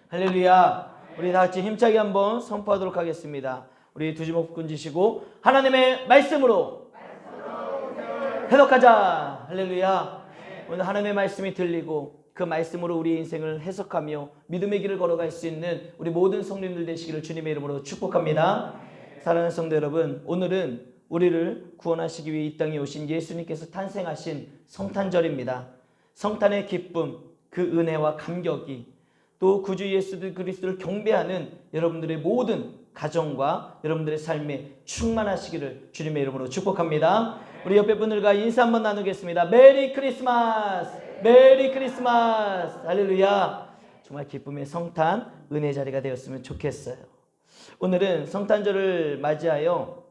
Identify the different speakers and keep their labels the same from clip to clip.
Speaker 1: 할렐루야. 우리 다 같이 힘차게 한번 선포하도록 하겠습니다. 우리 두 주먹 꾼지시고 하나님의 말씀으로 해석하자. 할렐루야. 오늘 하나님의 말씀이 들리고 그 말씀으로 우리 인생을 해석하며 믿음의 길을 걸어갈 수 있는 우리 모든 성도님들 되시기를 주님의 이름으로 축복합니다. 사랑하는 성도 여러분, 오늘은 우리를 구원하시기 위해 이 땅에 오신 예수님께서 탄생하신 성탄절입니다. 성탄의 기쁨, 그 은혜와 감격이 또 구주 예수 그리스도를 경배하는 여러분들의 모든 가정과 여러분들의 삶에 충만하시기를 주님의 이름으로 축복합니다. 우리 옆에 분들과 인사 한번 나누겠습니다. 메리 크리스마스! 메리 크리스마스! 할렐루야! 정말 기쁨의 성탄, 은혜 자리가 되었으면 좋겠어요. 오늘은 성탄절을 맞이하여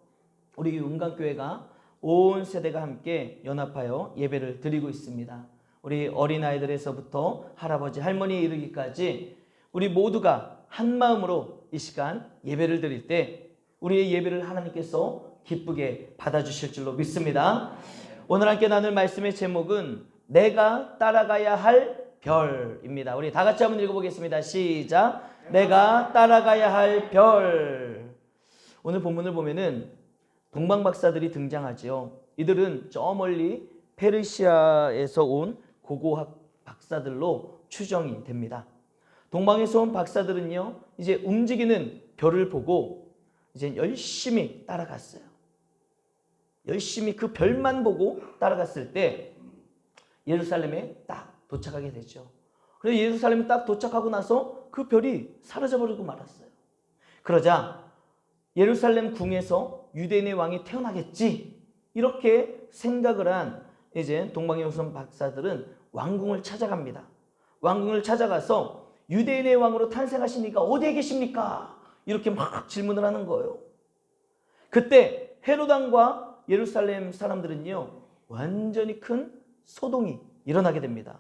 Speaker 1: 우리 은강교회가 온 세대가 함께 연합하여 예배를 드리고 있습니다. 우리 어린아이들에서부터 할아버지, 할머니에 이르기까지 우리 모두가 한 마음으로 이 시간 예배를 드릴 때 우리의 예배를 하나님께서 기쁘게 받아주실 줄로 믿습니다. 오늘 함께 나눌 말씀의 제목은 내가 따라가야 할 별입니다. 우리 다 같이 한번 읽어보겠습니다. 시작. 내가 따라가야 할 별. 오늘 본문을 보면은 동방박사들이 등장하지요. 이들은 저 멀리 페르시아에서 온 고고학 박사들로 추정이 됩니다. 동방에서 온 박사들은요, 이제 움직이는 별을 보고 이제 열심히 따라갔어요. 열심히 그 별만 보고 따라갔을 때 예루살렘에 딱 도착하게 되죠. 그래서 예루살렘에 딱 도착하고 나서 그 별이 사라져버리고 말았어요. 그러자 예루살렘 궁에서 유대인의 왕이 태어나겠지, 이렇게 생각을 한 이제 동방에 오선 박사들은 왕궁을 찾아갑니다. 왕궁을 찾아가서 유대인의 왕으로 탄생하신 이가 어디에 계십니까? 이렇게 막 질문을 하는 거예요. 그때 헤롯 왕과 예루살렘 사람들은요, 완전히 큰 소동이 일어나게 됩니다.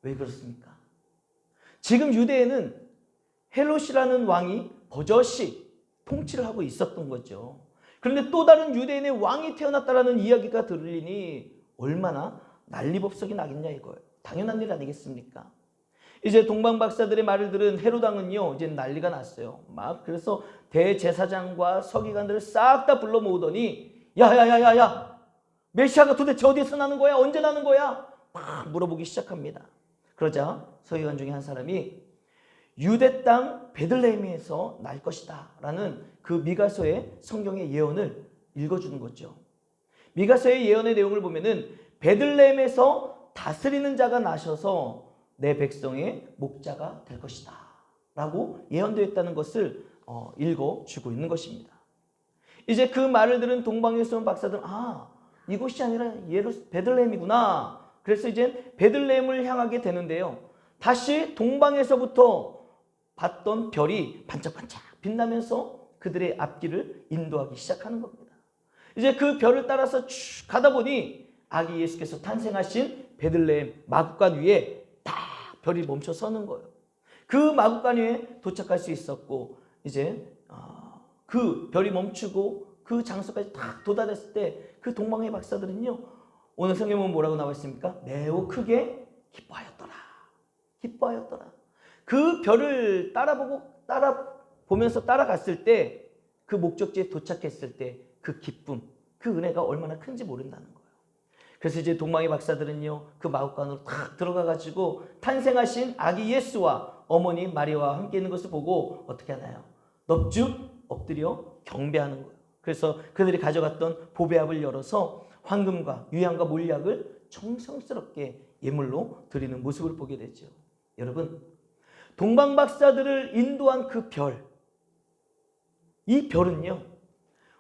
Speaker 1: 왜 그렇습니까? 지금 유대에는 헤롯이라는 왕이 버젓이 통치를 하고 있었던 거죠. 그런데 또 다른 유대인의 왕이 태어났다라는 이야기가 들리니 얼마나 난리법석이 나겠냐 이거예요. 당연한 일 아니겠습니까? 이제 동방박사들의 말을 들은 헤롯 왕은요, 이제 난리가 났어요. 막 그래서 대제사장과 서기관들을 싹 다 불러 모으더니 야야야야야, 메시아가 도대체 어디서 나는 거야? 언제 나는 거야? 막 물어보기 시작합니다. 그러자 서기관 중에 한 사람이 유대 땅 베들레헴에서 날 것이다 라는 그 미가서의 성경의 예언을 읽어주는 거죠. 미가서의 예언의 내용을 보면은 베들레헴에서 다스리는 자가 나셔서 내 백성의 목자가 될 것이다 라고 예언되었다는 것을 읽어주고 있는 것입니다. 이제 그 말을 들은 동방에서 온 박사들은 이곳이 아니라 베들레헴이구나. 그래서 이제 베들레헴을 향하게 되는데요, 다시 동방에서부터 봤던 별이 반짝반짝 빛나면서 그들의 앞길을 인도하기 시작하는 겁니다. 이제 그 별을 따라서 쭉 가다 보니 아기 예수께서 탄생하신 베들레헴 마구간 위에 딱 별이 멈춰 서는 거예요. 그 마구간 위에 도착할 수 있었고, 이제 그 별이 멈추고 그 장소까지 딱 도달했을 때 그 동방의 박사들은요, 오늘 성경은 뭐라고 나와 있습니까? 매우 크게 기뻐하였더라. 기뻐하였더라. 그 별을 따라보면서 따라갔을 때, 그 목적지에 도착했을 때 그 기쁨, 그 은혜가 얼마나 큰지 모른다는 거예요. 그래서 이제 동방의 박사들은요, 그 마구간으로 탁 들어가가지고 탄생하신 아기 예수와 어머니 마리아와 함께 있는 것을 보고 어떻게 하나요? 넙죽 엎드려 경배하는 거예요. 그래서 그들이 가져갔던 보배압을 열어서 황금과 유향과 몰약을 정성스럽게 예물로 드리는 모습을 보게 되죠. 여러분, 동방박사들을 인도한 그 별, 이 별은요,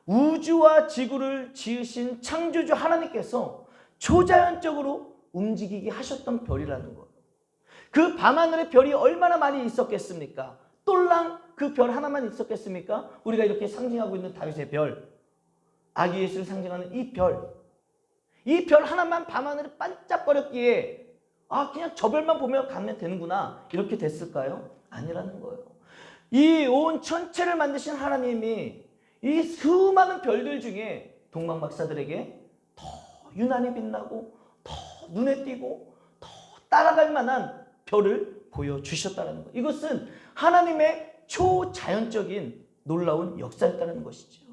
Speaker 1: 우주와 지구를 지으신 창조주 하나님께서 초자연적으로 움직이게 하셨던 별이라는 거예요. 그 밤하늘에 별이 얼마나 많이 있었겠습니까? 똘랑 그 별 하나만 있었겠습니까? 우리가 이렇게 상징하고 있는 다윗의 별, 아기 예수를 상징하는 이 별 하나만 밤하늘에 반짝거렸기에 그냥 저 별만 보면 가면 되는구나, 이렇게 됐을까요? 아니라는 거예요. 이 온 천체를 만드신 하나님이 이 수많은 별들 중에 동방박사들에게 더 유난히 빛나고 더 눈에 띄고 더 따라갈 만한 별을 보여주셨다는 것. 이것은 하나님의 초자연적인 놀라운 역사였다는 것이죠.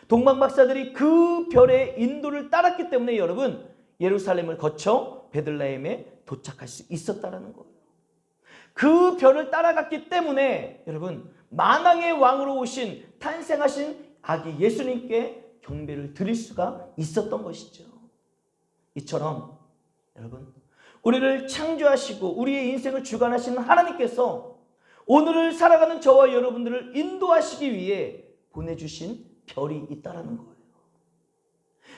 Speaker 1: 동방 박사들이 그 별의 인도를 따랐기 때문에 여러분 예루살렘을 거쳐 베들레헴에 도착할 수 있었다는 거예요. 그 별을 따라갔기 때문에 여러분 만왕의 왕으로 오신 탄생하신 아기 예수님께 경배를 드릴 수가 있었던 것이죠. 이처럼 여러분 우리를 창조하시고 우리의 인생을 주관하시는 하나님께서 오늘을 살아가는 저와 여러분들을 인도하시기 위해 보내주신 별이 있다는 거예요.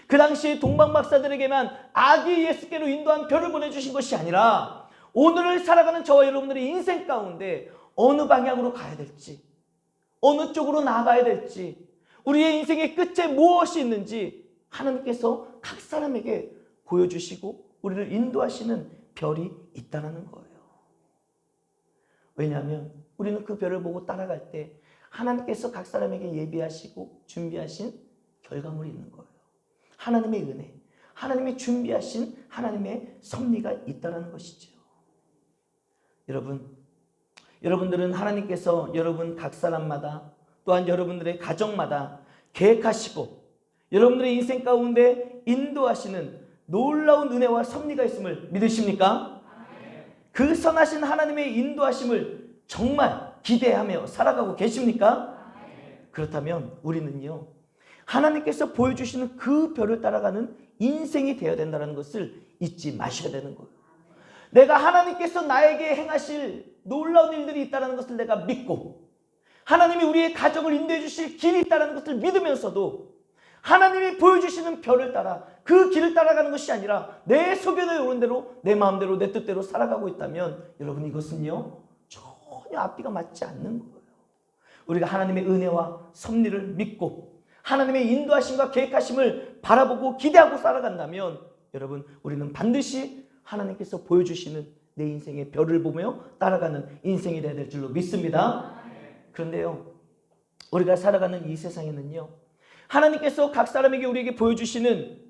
Speaker 1: 그 당시 동방 박사들에게만 아기 예수께로 인도한 별을 보내주신 것이 아니라 오늘을 살아가는 저와 여러분들의 인생 가운데 어느 방향으로 가야 될지, 어느 쪽으로 나아가야 될지, 우리의 인생의 끝에 무엇이 있는지 하나님께서 각 사람에게 보여주시고 우리를 인도하시는 별이 있다는 거예요. 왜냐하면 우리는 그 별을 보고 따라갈 때 하나님께서 각 사람에게 예비하시고 준비하신 결과물이 있는 거예요. 하나님의 은혜, 하나님이 준비하신 하나님의 섭리가 있다는 것이죠. 여러분들은 하나님께서 여러분 각 사람마다 또한 여러분들의 가정마다 계획하시고 여러분들의 인생 가운데 인도하시는 놀라운 은혜와 섭리가 있음을 믿으십니까? 그 선하신 하나님의 인도하심을 정말 기대하며 살아가고 계십니까? 그렇다면 우리는요 하나님께서 보여주시는 그 별을 따라가는 인생이 되어야 된다는 것을 잊지 마셔야 되는 거예요. 내가 하나님께서 나에게 행하실 놀라운 일들이 있다는 것을 내가 믿고 하나님이 우리의 가정을 인도해 주실 길이 있다는 것을 믿으면서도 하나님이 보여주시는 별을 따라 그 길을 따라가는 것이 아니라 내 소견에 오른 대로 내 마음대로 내 뜻대로 살아가고 있다면 여러분 이것은요 전혀 앞뒤가 맞지 않는 거예요. 우리가 하나님의 은혜와 섭리를 믿고 하나님의 인도하심과 계획하심을 바라보고 기대하고 살아간다면 여러분 우리는 반드시 하나님께서 보여주시는 내 인생의 별을 보며 따라가는 인생이 되어야 될 줄로 믿습니다. 그런데요 우리가 살아가는 이 세상에는요 하나님께서 각 사람에게 우리에게 보여주시는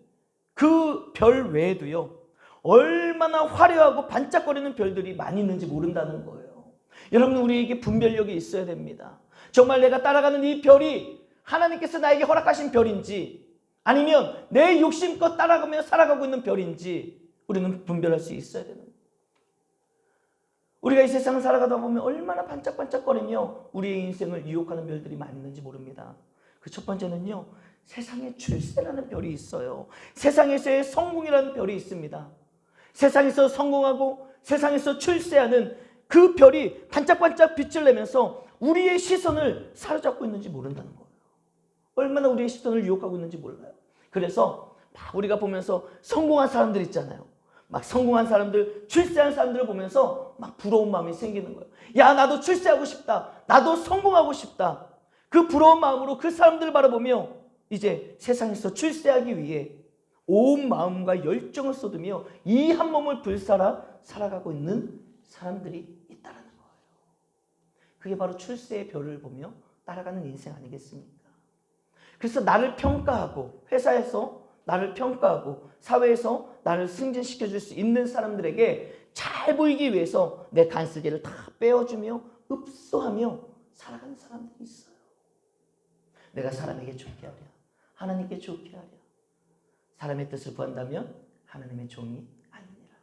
Speaker 1: 그 별 외에도요 얼마나 화려하고 반짝거리는 별들이 많이 있는지 모른다는 거예요. 여러분 우리에게 분별력이 있어야 됩니다. 정말 내가 따라가는 이 별이 하나님께서 나에게 허락하신 별인지 아니면 내 욕심껏 따라가며 살아가고 있는 별인지 우리는 분별할 수 있어야 되는 거예요. 우리가 이 세상을 살아가다 보면 얼마나 반짝반짝거리며 우리의 인생을 유혹하는 별들이 많이 있는지 모릅니다. 그 첫 번째는요 세상에 출세라는 별이 있어요. 세상에서의 성공이라는 별이 있습니다. 세상에서 성공하고 세상에서 출세하는 그 별이 반짝반짝 빛을 내면서 우리의 시선을 사로잡고 있는지 모른다는 거예요. 얼마나 우리의 시선을 유혹하고 있는지 몰라요. 그래서 막 우리가 보면서 성공한 사람들 있잖아요. 막 성공한 사람들, 출세한 사람들을 보면서 막 부러운 마음이 생기는 거예요. 야 나도 출세하고 싶다. 나도 성공하고 싶다. 그 부러운 마음으로 그 사람들을 바라보며 이제 세상에서 출세하기 위해 온 마음과 열정을 쏟으며 이 한 몸을 불살아 살아가고 있는 사람들이 있다는 거예요. 그게 바로 출세의 별을 보며 따라가는 인생 아니겠습니까? 그래서 나를 평가하고 회사에서 나를 평가하고 사회에서 나를 승진시켜줄 수 있는 사람들에게 잘 보이기 위해서 내 간슬개를 다 빼어주며 읍소하며 살아가는 사람들이 있어요. 내가 사람에게 좋게 하랴 하나님께 좋게 하랴 사람의 뜻을 구한다면 하나님의 종이 아니니라.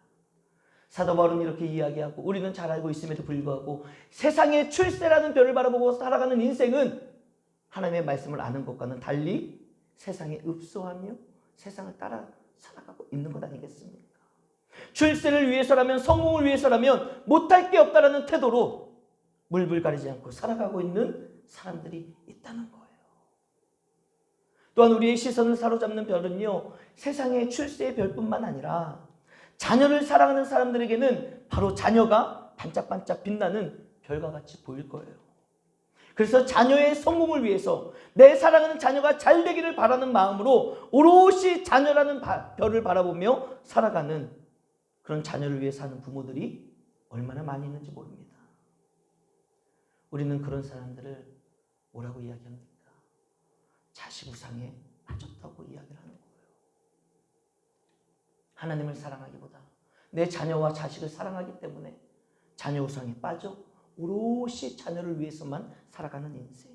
Speaker 1: 사도 바울은 이렇게 이야기하고 우리는 잘 알고 있음에도 불구하고 세상의 출세라는 별을 바라보고 살아가는 인생은 하나님의 말씀을 아는 것과는 달리 세상에 읍소하며 세상을 따라 살아가고 있는 것 아니겠습니까? 출세를 위해서라면 성공을 위해서라면 못할 게 없다라는 태도로 물불 가리지 않고 살아가고 있는 사람들이 있다는 거예요. 또한 우리의 시선을 사로잡는 별은요 세상의 출세의 별뿐만 아니라 자녀를 사랑하는 사람들에게는 바로 자녀가 반짝반짝 빛나는 별과 같이 보일 거예요. 그래서 자녀의 성공을 위해서 내 사랑하는 자녀가 잘 되기를 바라는 마음으로 오롯이 자녀라는 별을 바라보며 살아가는 그런 자녀를 위해 사는 부모들이 얼마나 많이 있는지 모릅니다. 우리는 그런 사람들을 뭐라고 이야기합니까? 자식 우상에 빠졌다고 이야기를 하는 거예요. 하나님을 사랑하기보다 내 자녀와 자식을 사랑하기 때문에 자녀 우상에 빠져 오롯이 자녀를 위해서만 살아가는 인생.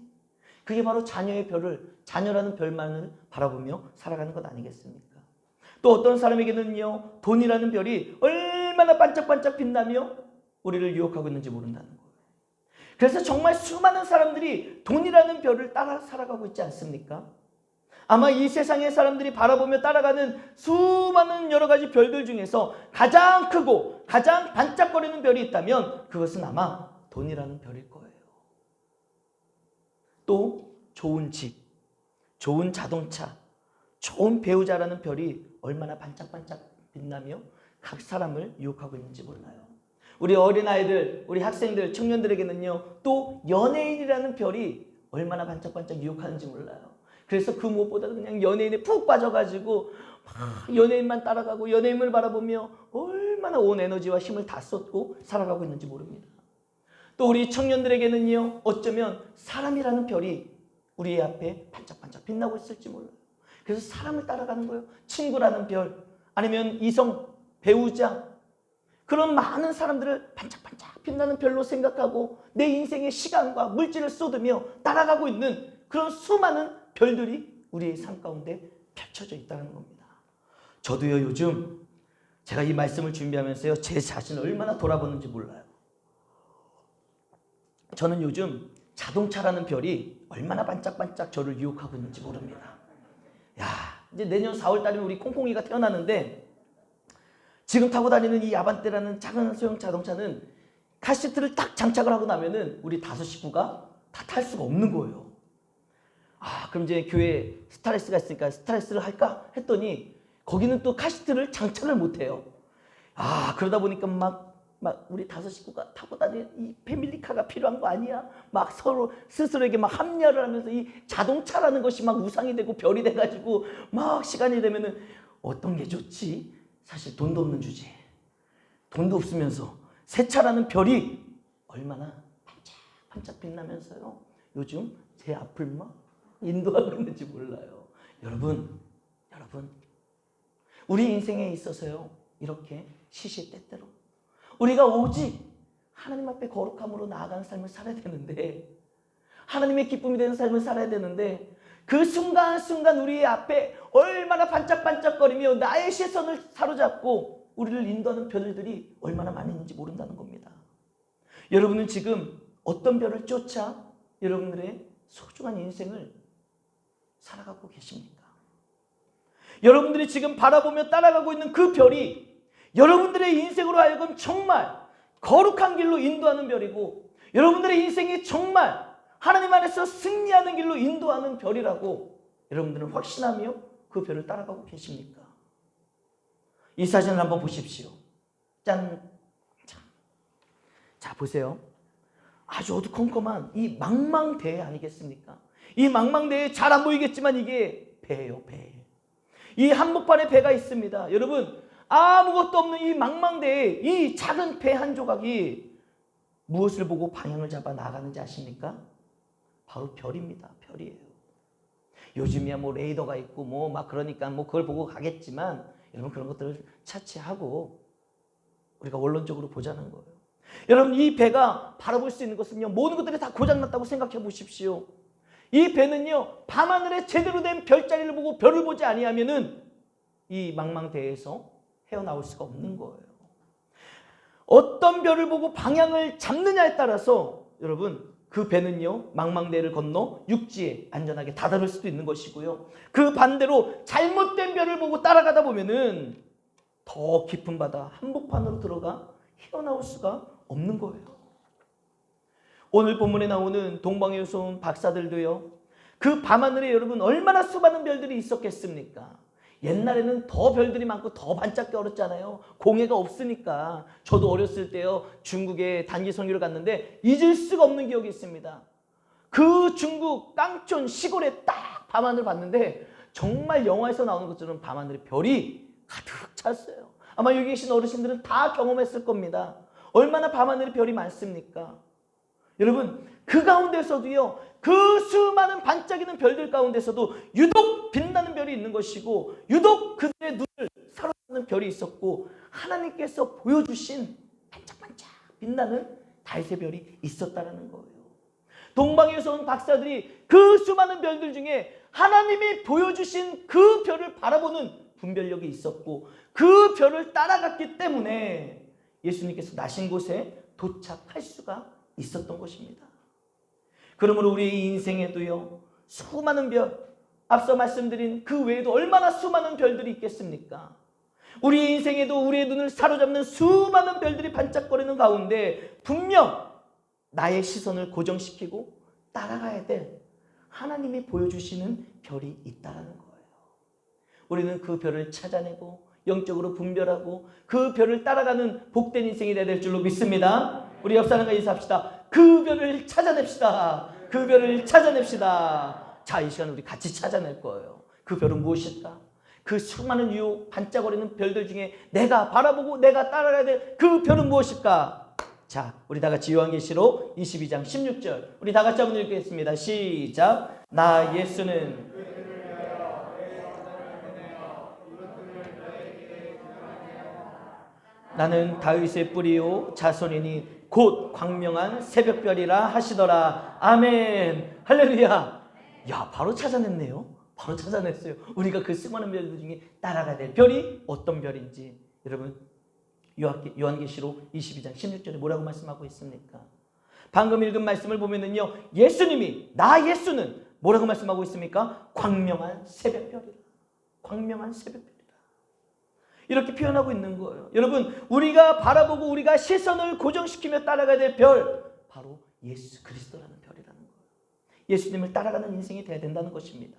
Speaker 1: 그게 바로 자녀의 별을, 자녀라는 별만을 바라보며 살아가는 것 아니겠습니까? 또 어떤 사람에게는요, 돈이라는 별이 얼마나 반짝반짝 빛나며 우리를 유혹하고 있는지 모른다는 거예요. 그래서 정말 수많은 사람들이 돈이라는 별을 따라 살아가고 있지 않습니까? 아마 이 세상의 사람들이 바라보며 따라가는 수많은 여러 가지 별들 중에서 가장 크고 가장 반짝거리는 별이 있다면 그것은 아마 돈이라는 별일 거예요. 또 좋은 집, 좋은 자동차, 좋은 배우자라는 별이 얼마나 반짝반짝 빛나며 각 사람을 유혹하고 있는지 몰라요. 우리 어린아이들, 우리 학생들, 청년들에게는요, 또 연예인이라는 별이 얼마나 반짝반짝 유혹하는지 몰라요. 그래서 그 무엇보다 그냥 연예인에 푹 빠져가지고 막 연예인만 따라가고 연예인을 바라보며 얼마나 온 에너지와 힘을 다 쏟고 살아가고 있는지 모릅니다. 또 우리 청년들에게는요, 어쩌면 사람이라는 별이 우리 앞에 반짝반짝 빛나고 있을지 몰라요. 그래서 사람을 따라가는 거예요. 친구라는 별, 아니면 이성, 배우자, 그런 많은 사람들을 반짝반짝 빛나는 별로 생각하고 내 인생의 시간과 물질을 쏟으며 따라가고 있는 그런 수많은 별들이 우리의 삶 가운데 펼쳐져 있다는 겁니다. 저도요, 요즘 제가 이 말씀을 준비하면서요, 제 자신을 얼마나 돌아보는지 몰라요. 저는 요즘 자동차라는 별이 얼마나 반짝반짝 저를 유혹하고 있는지 모릅니다. 야, 이제 내년 4월 달이면 우리 콩콩이가 태어나는데 지금 타고 다니는 이 아반떼라는 작은 소형 자동차는 카시트를 딱 장착을 하고 나면은 우리 5 식구가 다 탈 수가 없는 거예요. 그럼 이제 교회에 스타렉스가 있으니까 스타렉스를 할까 했더니 거기는 또 카시트를 장착을 못해요. 그러다 보니까 막 우리 5 식구가 타고 다니는 이 패밀리카가 필요한 거 아니야? 막 서로 스스로에게 막 합리화를 하면서 이 자동차라는 것이 막 우상이 되고 별이 돼가지고 막 시간이 되면은 어떤 게 좋지? 사실 돈도 없는 주제에 돈도 없으면서 새 차라는 별이 얼마나 반짝반짝 빛나면서요, 요즘 제 앞을 막 인도하고 있는지 몰라요. 여러분, 우리 인생에 있어서요, 이렇게 시시때때로 우리가 오직 하나님 앞에 거룩함으로 나아가는 삶을 살아야 되는데, 하나님의 기쁨이 되는 삶을 살아야 되는데, 그 순간순간 우리 앞에 얼마나 반짝반짝거리며 나의 시선을 사로잡고 우리를 인도하는 별들이 얼마나 많이 있는지 모른다는 겁니다. 여러분은 지금 어떤 별을 쫓아 여러분들의 소중한 인생을 살아가고 계십니까? 여러분들이 지금 바라보며 따라가고 있는 그 별이 여러분들의 인생으로 하여금 정말 거룩한 길로 인도하는 별이고, 여러분들의 인생이 정말 하나님 안에서 승리하는 길로 인도하는 별이라고 여러분들은 확신하며 그 별을 따라가고 계십니까? 이 사진을 한번 보십시오. 짠! 자, 보세요. 아주 어두컴컴한 이 망망대해 아니겠습니까? 이 망망대해 잘 안 보이겠지만 이게 배예요, 배. 이 한복판에 배가 있습니다. 여러분, 아무것도 없는 이 망망대해 이 작은 배 한 조각이 무엇을 보고 방향을 잡아 나가는지 아십니까? 바로 별입니다. 별이에요. 요즘이야 뭐 레이더가 있고 뭐 막 그러니까 뭐 그걸 보고 가겠지만, 여러분 그런 것들을 차치하고 우리가 원론적으로 보자는 거예요. 여러분, 이 배가 바라볼 수 있는 것은요, 모든 것들이 다 고장났다고 생각해 보십시오. 이 배는요, 밤하늘에 제대로 된 별자리를 보고 별을 보지 아니하면은 이 망망대해에서 헤어나올 수가 없는 거예요. 어떤 별을 보고 방향을 잡느냐에 따라서 여러분, 그 배는요, 망망대해를 건너 육지에 안전하게 다다를 수도 있는 것이고요, 그 반대로 잘못된 별을 보고 따라가다 보면은 더 깊은 바다 한복판으로 들어가 헤어나올 수가 없는 거예요. 오늘 본문에 나오는 동방에서 온 박사들도요, 그 밤하늘에 여러분 얼마나 수많은 별들이 있었겠습니까? 옛날에는 더 별들이 많고 더 반짝거렸잖아요. 공해가 없으니까. 저도 어렸을 때요, 중국에 단기 선교를 갔는데 잊을 수가 없는 기억이 있습니다. 그 중국 깡촌 시골에 딱 밤하늘 봤는데 정말 영화에서 나오는 것처럼 밤하늘에 별이 가득 찼어요. 아마 여기 계신 어르신들은 다 경험했을 겁니다. 얼마나 밤하늘에 별이 많습니까? 여러분, 그 가운데서도요, 그 수많은 반짝이는 별들 가운데서도 유독 빛나는 별이 있는 것이고, 유독 그들의 눈을 사로잡는 별이 있었고, 하나님께서 보여주신 반짝반짝 빛나는 다윗의 별이 있었다라는 거예요. 동방에서 온 박사들이 그 수많은 별들 중에 하나님이 보여주신 그 별을 바라보는 분별력이 있었고 그 별을 따라갔기 때문에 예수님께서 나신 곳에 도착할 수가 있었던 것입니다. 그러므로 우리의 인생에도요, 수많은 별, 앞서 말씀드린 그 외에도 얼마나 수많은 별들이 있겠습니까? 우리의 인생에도 우리의 눈을 사로잡는 수많은 별들이 반짝거리는 가운데 분명 나의 시선을 고정시키고 따라가야 될 하나님이 보여주시는 별이 있다는 거예요. 우리는 그 별을 찾아내고 영적으로 분별하고 그 별을 따라가는 복된 인생이 되어야 될 줄로 믿습니다. 우리 옆 사람과 인사합시다. 그 별을 찾아냅시다. 그 별을 찾아냅시다. 자, 이 시간 우리 같이 찾아낼 거예요. 그 별은 무엇일까? 그 수많은 유혹 반짝거리는 별들 중에 내가 바라보고 내가 따라가야 될 그 별은 무엇일까? 자, 우리 다 같이 요한계시록 22장 16절 우리 다 같이 한번 읽겠습니다. 시작. 나 예수는 나는 다윗의 뿌리요 자손이니 곧 광명한 새벽별이라 하시더라. 아멘. 할렐루야. 야, 바로 찾아냈네요. 바로 찾아냈어요. 우리가 그 수많은 별들 중에 따라가야 될 별이 어떤 별인지. 여러분, 요한계시록 22장 16절에 뭐라고 말씀하고 있습니까? 방금 읽은 말씀을 보면은요, 예수님이, 나 예수는 뭐라고 말씀하고 있습니까? 광명한 새벽별이라. 광명한 새벽별이라. 이렇게 표현하고 있는 거예요. 여러분, 우리가 바라보고 우리가 시선을 고정시키며 따라가야 될 별, 바로 예수 그리스도라는 별이라는 거예요. 예수님을 따라가는 인생이 되어야 된다는 것입니다.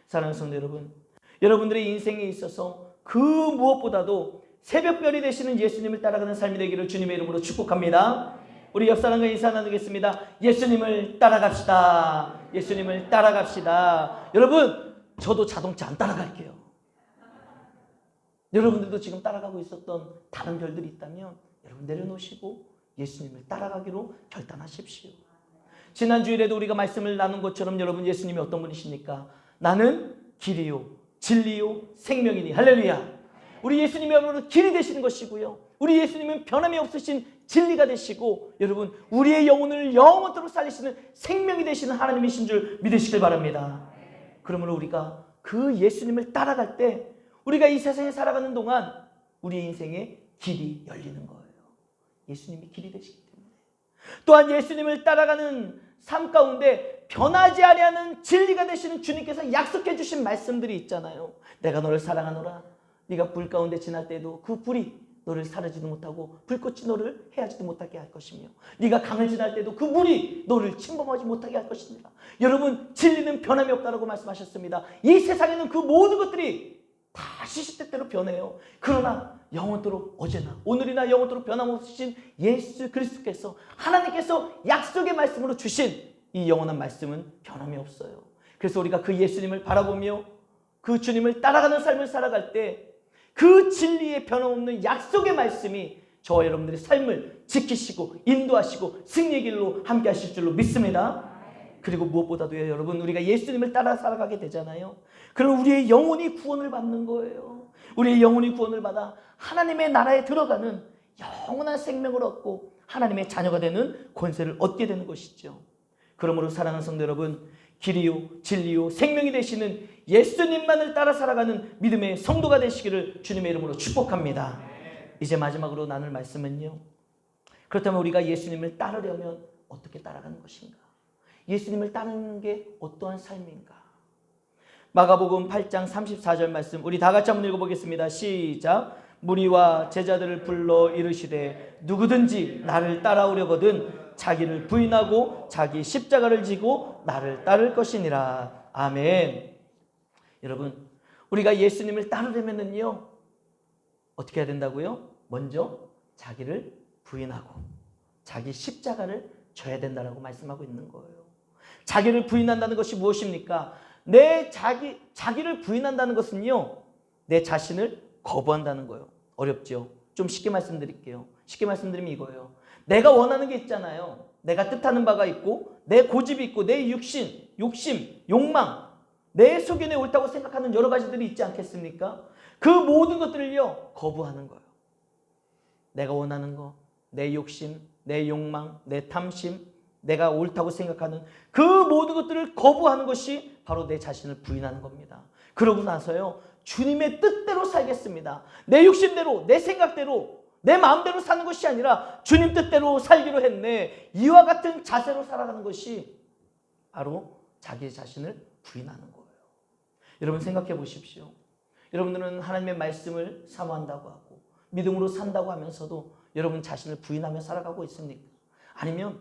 Speaker 1: 사랑하는 성도 여러분, 여러분들의 인생에 있어서 그 무엇보다도 새벽별이 되시는 예수님을 따라가는 삶이 되기를 주님의 이름으로 축복합니다. 우리 옆 사람과 인사 나누겠습니다. 예수님을 따라갑시다. 예수님을 따라갑시다. 여러분, 저도 자동차 안 따라갈게요. 여러분들도 지금 따라가고 있었던 다른 별들이 있다면 여러분 내려놓으시고 예수님을 따라가기로 결단하십시오. 지난 주일에도 우리가 말씀을 나눈 것처럼 여러분, 예수님이 어떤 분이십니까? 나는 길이요 진리요 생명이니. 할렐루야. 우리 예수님이 여러분 길이 되시는 것이고요, 우리 예수님은 변함이 없으신 진리가 되시고, 여러분 우리의 영혼을 영원토록 살리시는 생명이 되시는 하나님이신 줄 믿으시길 바랍니다. 그러므로 우리가 그 예수님을 따라갈 때 우리가 이 세상에 살아가는 동안 우리의 인생에 길이 열리는 거예요. 예수님이 길이 되시기 때문에. 또한 예수님을 따라가는 삶 가운데 변하지 아니하는 진리가 되시는 주님께서 약속해 주신 말씀들이 있잖아요. 내가 너를 사랑하노라. 네가 불 가운데 지날 때도 그 불이 너를 사르지도 못하고 불꽃이 너를 헤아지도 못하게 할 것이며, 네가 강을 지날 때도 그 물이 너를 침범하지 못하게 할 것입니다. 여러분, 진리는 변함이 없다라고 말씀하셨습니다. 이 세상에는 그 모든 것들이 다 시시때때로 변해요. 그러나 영원토록 어제나 오늘이나 영원토록 변함없으신 예수 그리스도께서, 하나님께서 약속의 말씀으로 주신 이 영원한 말씀은 변함이 없어요. 그래서 우리가 그 예수님을 바라보며 그 주님을 따라가는 삶을 살아갈 때 그 진리의 변함없는 약속의 말씀이 저와 여러분들의 삶을 지키시고 인도하시고 승리의 길로 함께 하실 줄로 믿습니다. 그리고 무엇보다도요, 여러분, 우리가 예수님을 따라 살아가게 되잖아요. 그럼 우리의 영혼이 구원을 받는 거예요. 우리의 영혼이 구원을 받아 하나님의 나라에 들어가는 영원한 생명을 얻고 하나님의 자녀가 되는 권세를 얻게 되는 것이죠. 그러므로 사랑하는 성도 여러분, 길이요 진리요 생명이 되시는 예수님만을 따라 살아가는 믿음의 성도가 되시기를 주님의 이름으로 축복합니다. 이제 마지막으로 나눌 말씀은요, 그렇다면 우리가 예수님을 따르려면 어떻게 따라가는 것인가? 예수님을 따르는 게 어떠한 삶인가? 마가복음 8장 34절 말씀 우리 다 같이 한번 읽어보겠습니다. 시작. 무리와 제자들을 불러 이르시되 누구든지 나를 따라오려거든 자기를 부인하고 자기 십자가를 지고 나를 따를 것이니라. 아멘. 여러분, 우리가 예수님을 따르려면요 어떻게 해야 된다고요? 먼저 자기를 부인하고 자기 십자가를 져야 된다라고 말씀하고 있는 거예요. 자기를 부인한다는 것이 무엇입니까? 자기를 부인한다는 것은요, 내 자신을 거부한다는 거예요. 어렵죠? 좀 쉽게 말씀드릴게요. 쉽게 말씀드리면 이거예요. 내가 원하는 게 있잖아요. 내가 뜻하는 바가 있고 내 고집이 있고 내 육신, 욕심, 욕망, 내 소견에 옳다고 생각하는 여러 가지들이 있지 않겠습니까? 그 모든 것들을요 거부하는 거예요. 내가 원하는 거, 내 욕심, 내 욕망, 내 탐심, 내가 옳다고 생각하는 그 모든 것들을 거부하는 것이 바로 내 자신을 부인하는 겁니다. 그러고 나서요, 주님의 뜻대로 살겠습니다. 내 욕심대로, 내 생각대로, 내 마음대로 사는 것이 아니라 주님 뜻대로 살기로 했네. 이와 같은 자세로 살아가는 것이 바로 자기 자신을 부인하는 거예요. 여러분 생각해 보십시오. 여러분들은 하나님의 말씀을 사모한다고 하고 믿음으로 산다고 하면서도 여러분 자신을 부인하며 살아가고 있습니까? 아니면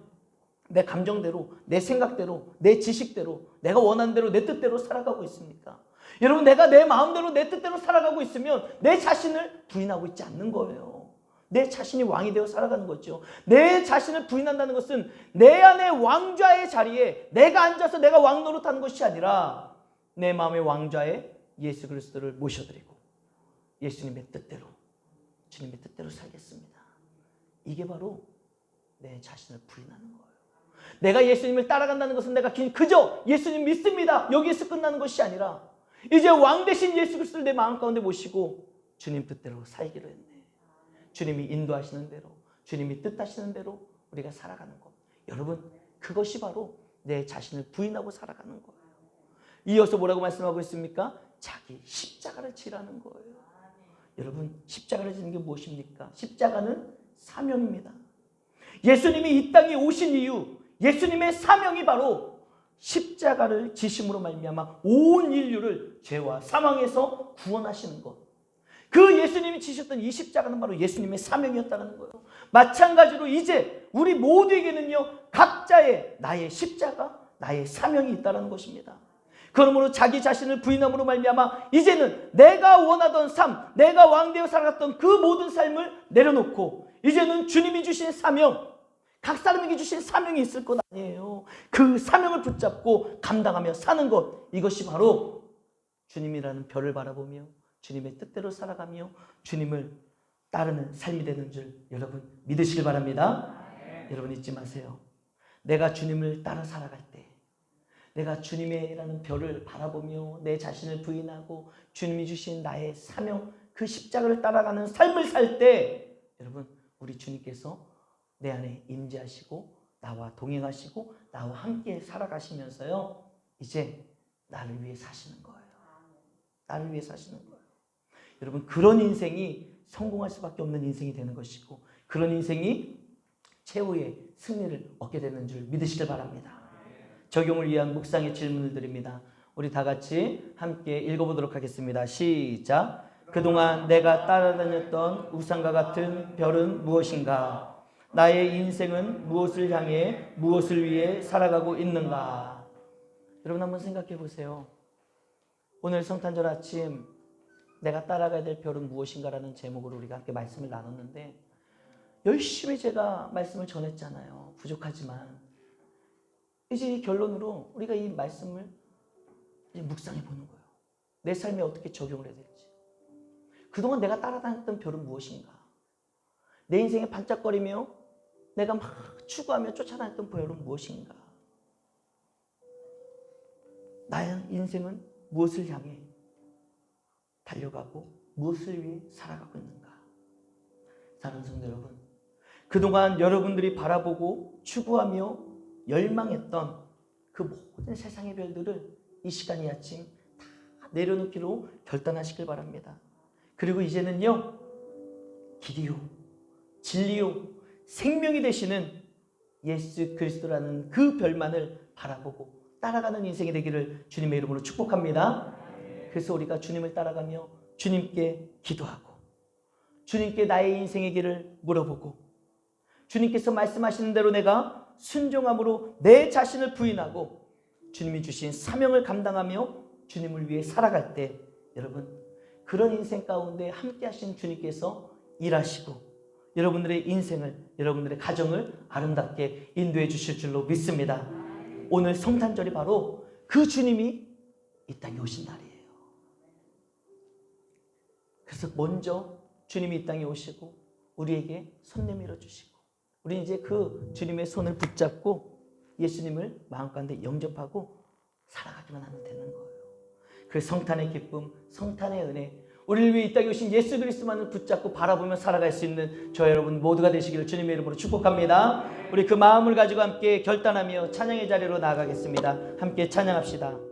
Speaker 1: 내 감정대로, 내 생각대로, 내 지식대로, 내가 원하는 대로, 내 뜻대로 살아가고 있습니까? 여러분, 내가 내 마음대로, 내 뜻대로 살아가고 있으면 내 자신을 부인하고 있지 않는 거예요. 내 자신이 왕이 되어 살아가는 거죠. 내 자신을 부인한다는 것은 내 안에 왕좌의 자리에 내가 앉아서 내가 왕 노릇하는 것이 아니라 내 마음의 왕좌에 예수 그리스도를 모셔드리고 예수님의 뜻대로, 주님의 뜻대로 살겠습니다. 이게 바로 내 자신을 부인하는 거예요. 내가 예수님을 따라간다는 것은 내가 그저 예수님 믿습니다, 여기에서 끝나는 것이 아니라 이제 왕 대신 예수 그리스도를 내 마음 가운데 모시고 주님 뜻대로 살기로 했네. 주님이 인도하시는 대로, 주님이 뜻하시는 대로 우리가 살아가는 것. 여러분, 그것이 바로 내 자신을 부인하고 살아가는 거예요. 이어서 뭐라고 말씀하고 있습니까? 자기 십자가를 지라는 거예요. 여러분, 십자가를 지는 게 무엇입니까? 십자가는 사명입니다. 예수님이 이 땅에 오신 이유, 예수님의 사명이 바로 십자가를 지심으로 말미암아 온 인류를 죄와 사망에서 구원하시는 것. 그 예수님이 지셨던 이 십자가는 바로 예수님의 사명이었다는 거예요. 마찬가지로 이제 우리 모두에게는요, 각자의 나의 십자가, 나의 사명이 있다는 것입니다. 그러므로 자기 자신을 부인함으로 말미암아 이제는 내가 원하던 삶, 내가 왕되어 살아갔던 그 모든 삶을 내려놓고 이제는 주님이 주신 사명, 각 사람에게 주신 사명이 있을 것 아니에요. 그 사명을 붙잡고 감당하며 사는 것, 이것이 바로 주님이라는 별을 바라보며 주님의 뜻대로 살아가며 주님을 따르는 삶이 되는 줄 여러분 믿으시길 바랍니다. 여러분 잊지 마세요. 내가 주님을 따라 살아갈 때, 내가 주님이라는 별을 바라보며 내 자신을 부인하고 주님이 주신 나의 사명, 그 십자가를 따라가는 삶을 살 때 여러분, 우리 주님께서 내 안에 임재하시고 나와 동행하시고 나와 함께 살아가시면서요, 이제 나를 위해 사시는 거예요. 나를 위해 사시는 거예요. 여러분, 그런 인생이 성공할 수밖에 없는 인생이 되는 것이고 그런 인생이 최후의 승리를 얻게 되는 줄 믿으시길 바랍니다. 적용을 위한 묵상의 질문을 드립니다. 우리 다 같이 함께 읽어보도록 하겠습니다. 시작. 그동안 내가 따라다녔던 우상과 같은 별은 무엇인가? 나의 인생은 무엇을 향해 무엇을 위해 살아가고 있는가? 여러분 한번 생각해 보세요. 오늘 성탄절 아침 내가 따라가야 될 별은 무엇인가라는 제목으로 우리가 함께 말씀을 나눴는데 열심히 제가 말씀을 전했잖아요. 부족하지만 이제 이 결론으로 우리가 이 말씀을 이제 묵상해 보는 거예요. 내 삶에 어떻게 적용을 해야 될지. 그동안 내가 따라다녔던 별은 무엇인가? 내 인생에 반짝거리며 내가 막 추구하며 쫓아다녔던 별은 무엇인가? 나의 인생은 무엇을 향해 달려가고 무엇을 위해 살아가고 있는가? 사랑하는 성도 여러분, 그동안 여러분들이 바라보고 추구하며 열망했던 그 모든 세상의 별들을 이 시간 이 아침 다 내려놓기로 결단하시길 바랍니다. 그리고 이제는요, 길이요, 진리요, 생명이 되시는 예수 그리스도라는 그 별만을 바라보고 따라가는 인생이 되기를 주님의 이름으로 축복합니다. 그래서 우리가 주님을 따라가며 주님께 기도하고 주님께 나의 인생의 길을 물어보고 주님께서 말씀하시는 대로 내가 순종함으로 내 자신을 부인하고 주님이 주신 사명을 감당하며 주님을 위해 살아갈 때 여러분, 그런 인생 가운데 함께 하신 주님께서 일하시고 여러분들의 인생을, 여러분들의 가정을 아름답게 인도해 주실 줄로 믿습니다. 오늘 성탄절이 바로 그 주님이 이 땅에 오신 날이에요. 그래서 먼저 주님이 이 땅에 오시고 우리에게 손 내밀어 주시고 우리는 이제 그 주님의 손을 붙잡고 예수님을 마음 가운데 영접하고 살아가기만 하면 되는 거예요. 그 성탄의 기쁨, 성탄의 은혜, 우리를 위해 이 땅에 오신 예수 그리스도만을 붙잡고 바라보며 살아갈 수 있는 저 여러분 모두가 되시기를 주님의 이름으로 축복합니다. 우리 그 마음을 가지고 함께 결단하며 찬양의 자리로 나아가겠습니다. 함께 찬양합시다.